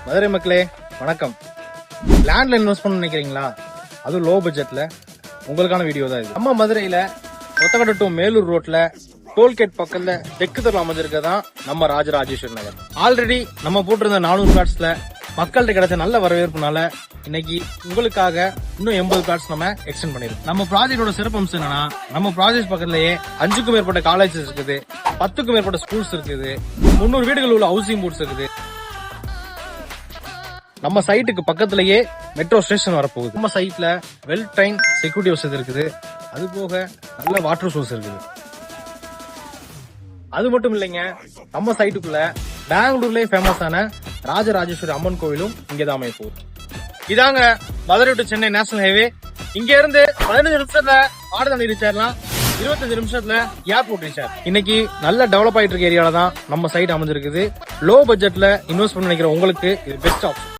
மதுரை மக்களே வணக்கம். லேண்ட்ல இன்வெஸ்ட் பண்ண நினைக்கிறீங்களா? அதுவும் லோ பட்ஜெட்ல உங்களுக்கான வீடியோ தான் இது. நம்ம மதுரையில ஒத்தக்கடை டு மேலூர் ரோட்ல டோல்கேட் பக்கத்துல தெற்கு தெருவில் அமைஞ்சிருக்கதான் நம்ம ராஜராஜேஸ்வரி நகர். ஆல்ரெடி நம்ம போட்டிருந்த 400 பிளாட்ஸ்ல மக்கள்கிட்ட கிடைச்ச நல்ல வரவேற்புனால இன்னைக்கு உங்களுக்காக இன்னும் 80 பிளாட்ஸ் நம்ம எக்ஸ்டெண்ட் பண்ணிருக்கோம். நம்ம ப்ராஜெக்டோட சிறப்பம்சம் என்னன்னா, நம்ம ப்ராஜெக்ட் பக்கத்திலேயே 5க்கும் மேற்பட்ட காலேஜஸ் இருக்குது, 10க்கும் மேற்பட்ட ஸ்கூல்ஸ் இருக்குது, 300 வீடுகள் உள்ள ஹவுசிங் போர்ட்ஸ் இருக்குது. நம்ம சைட்டுக்கு பக்கத்திலேயே மெட்ரோ ஸ்டேஷன் வரப்போகுது. நம்ம சைட்ல வெல் ட்ரெயின் செக்யூரிட்டி வசதி இருக்குது. அது போக நல்ல வாட்டர் சோர்ஸ் இருக்குது. அது மட்டும் இல்லைங்க, நம்ம சைட்டுக்குள்ள பெங்களூர்லயே ஃபேமஸான ராஜராஜேஸ்வரி அம்மன் கோவிலும் இங்கதான் அமைய போகுது. இதாங்க Madurai to Chennai national highway. இங்க இருந்து 15 நிமிஷத்துல பாடதாண்டி ரீச் ஆயிடலாம், 25 நிமிஷத்துல ஏர்போர்ட் ரீச் ஆயிடும். இன்னைக்கு நல்ல டெவலப் ஆயிட்டு இருக்க ஏரியால தான் நம்ம சைட் அமைஞ்சிருக்குது. லோ பட்ஜெட்ல இன்வெஸ்ட் பண்ண நினைக்கிற உங்களுக்கு இது பெஸ்ட் ஆப்ஷன்.